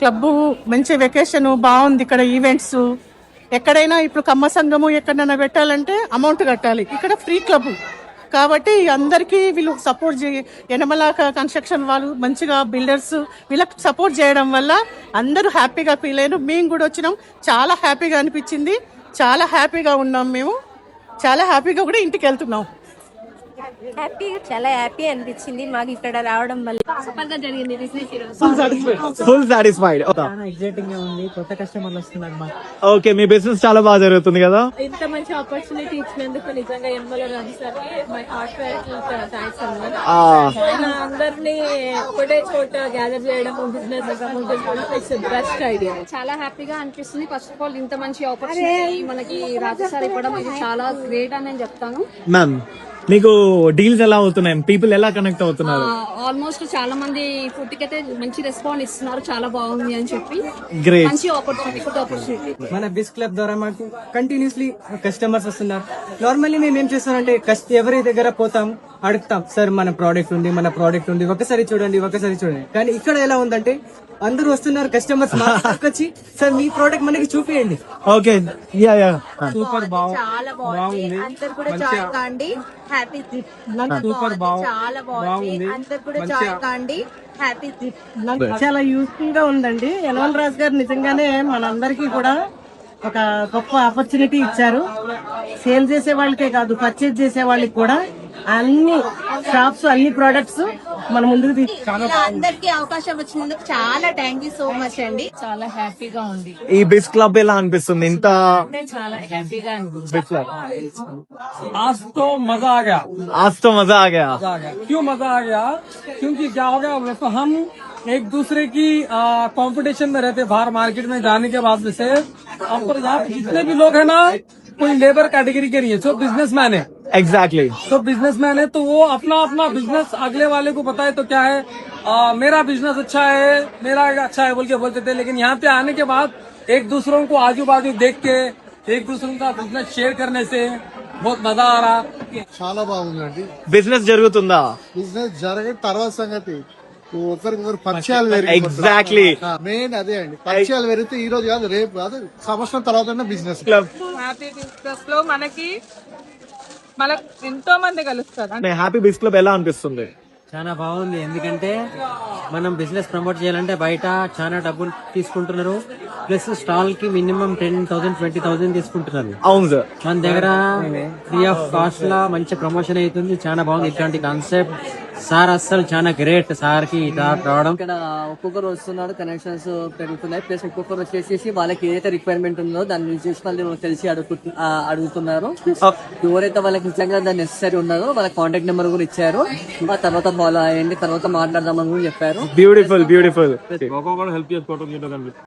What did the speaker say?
Club మంచి vacation బాగుంది. ఇక్కడ ఈవెంట్స్ ఎక్కడైనా ఇప్పుడు కమ్మ సంఘము ఎక్కడైనా పెట్టాలంటే అమౌంట్ కట్టాలి. ఇక్కడ ఫ్రీ క్లబ్ కాబట్టి అందరికీ వీళ్ళు సపోర్ట్ యనమల కన్స్ట్రక్షన్ వాళ్ళు మంచిగా బిల్డర్స్ వీళ్ళకి సపోర్ట్ చేయడం వల్ల అందరూ హ్యాపీగా ఫీల్ అయ్యారు. మేము కూడా వచ్చినాం, చాలా హ్యాపీగా అనిపించింది, చాలా హ్యాపీగా ఉన్నాం. మేము చాలా హ్యాపీగా కూడా ఇంటికి వెళ్తున్నాం. చాలా హ్యాపీ అనిపించింది మాకు ఇక్కడ రావడం వల్ల. సూపర్ గా జరిగింది ఫుల్ సాటిస్ఫైడ్. చాలా ఎగ్జైటింగ్ గా ఉంది, కొత్త కస్టమర్లు వస్తున్నారు మాకు. ఓకే, మీ బిజినెస్ చాలా బాగా జరుగుతుంది కదా. ఇంత మంచి ఆపర్చునిటీ ఇచ్చినందుకు నిజంగా MLA Ravi sir my heart thanks అన్నమాట. అందరినీ ఒకటే చోట గ్యాదర్ చేయడం బిజినెస్ బెస్ట్ ఐడియా. చాలా హ్యాపీగా అనిపిస్తుంది. ఫస్ట్ ఆఫ్ ఆల్ ఇంత మంచి ఆపర్చునిటీ మనకి రాజు సార్ ఇవ్వడం ఇది చాలా గ్రేట్ అని నేను చెప్తాను. మ్యామ్, మీకు డీల్స్ ఎలా అవుతున్నాయి? పీపుల్ ఎలా కనెక్ట్ అవుతున్నారు? ఆల్మోస్ట్ చాలా మంది ఫుడ్ కి అయితే మంచి రెస్పాన్స్ ఇస్తున్నారు, చాలా బాగుంది అని చెప్పి. గ్రేట్, మంచి ఆపర్చునిటీ. మన బిస్ క్లబ్ ద్వారా మాకు కంటిన్యూస్లీ కస్టమర్స్ వస్తున్నారు. నార్మల్లీ మేము ఏం చేస్తామంటే ఎవరి దగ్గర పోతాం, అడుగుతాం, సార్ మన ప్రోడక్ట్ ఉంది ఒకసారి చూడండి. కానీ ఇక్కడ ఎలా ఉందంటే అందరూ వస్తున్నారు కస్టమర్స్ వచ్చి, సార్ మీ ప్రోడక్ట్ మనకి చూపియండి. ఓకే, యా యా, సూపర్ చాలా బాగుంది. అందరు కూడా జాయిన్ కాండి, హ్యాపీ ట్రిప్. సూపర్ చాలా బాగుంది, అందరు కూడా జాయిన్ కాండి, హ్యాపీ ట్రిప్. చాలా యూస్ఫుల్ గా ఉందండి. యనమల రాజు గారు నిజంగానే మనందరికీ కూడా ఒక గొప్ప ఆపర్చునిటీ ఇచ్చారు. సేల్ చేసే వాళ్ళకే కాదు, పర్చేజ్ చేసే వాళ్ళకి కూడా అన్ని షాప్స్ అన్ని ప్రొడక్ట్స్ మన ముందుకు అందరికి అవకాశం వచ్చినందుకు చాలా థ్యాంక్ యూ సో మచ్ అండి. చాలా హ్యాపీగా ఉంది. ఈ బిస్ క్లబ్ ఎలా అనిపిస్తుంది? ఇంత చాలా హ్యాపీగా బిస్ आज तो मजा आ गया। क्यों मजा आ गया? क्योंकि क्या हो गया, वैसे हम एक दूसरे की कंपटीशन में रहते, बाहर मार्केट में जाने के बाद से अब तो यहाँ पे जितने भी लोग हैं ना, कोई लेबर कैटेगरी के नहीं है, सब बिजनेसमैन है। एग्जैक्टली, सब बिजनेसमैन है, तो वो अपना अपना बिजनेस अगले वाले को पता है तो क्या है, मेरा बिजनेस अच्छा है, मेरा अच्छा है बोल के बोलते थे। लेकिन यहाँ पे आने के बाद एक दूसरों को आजू बाजू देख के एक दूसरों का बिजनेस शेयर करने से बहुत मजा आ रहा। చాలా బాగుందండి. బిజినెస్ జరుగుతుందా? బిజినెస్ జరగని తర్వాత సంగతి ఒకరికొకరు పరిచయాలు ఎగ్జాక్ట్లీ, మెయిన్ అదే అండి. పరిచయాలు పెరిగితే ఈ రోజు కాదు, రేపు కాదు, సంవత్సరం తర్వాత బిజినెస్ క్లబ్. హ్యాపీ బిజినెస్ లో మనకి ఎంతో మంది కలుస్తారు. హ్యాపీ బిస్ క్లబ్ ఎలా అనిపిస్తుంది? చాలా బాగుంది, ఎందుకంటే మనం బిజినెస్ ప్రమోట్ చేయాలంటే బయట చాలా డబ్బులు తీసుకుంటున్నారు, ప్లస్ స్టాల్ కి మినిమం 10,000 20,000 తీసుకుంటున్నారు. అవును సార్, మన దగ్గర ఫ్రీ ఆఫ్ కాస్ట్ లా మంచి ప్రమోషన్ అవుతుంది. చాలా బాగుంది ఇట్లాంటి కాన్సెప్ట్. సార్ అస్సలు చాలా గ్రేట్, సార్ కి రావడం. ఇక్కడ ఒక్కొక్కరు వస్తున్నారు, కనెక్షన్స్ పెరుగుతున్నాయి, ప్లస్ ఒక్కొక్కరు వచ్చేసి వాళ్ళకి ఏదైతే రిక్వైర్మెంట్ ఉందో దాని నుంచి వాళ్ళు తెలిసి అడుగుతున్నారు. ఎవరైతే వాళ్ళకి నిజంగా దాని నెసరీ ఉన్నారో వాళ్ళ కాంటాక్ట్ నెంబర్ కూడా ఇచ్చారు. ఆ తర్వాత ఫాలో అయ్యండి, తర్వాత మాట్లాడదామని కూడా చెప్పారు. బ్యూటిఫుల్. ఒక్కొక్కరు హెల్ప్ చేసుకోవడం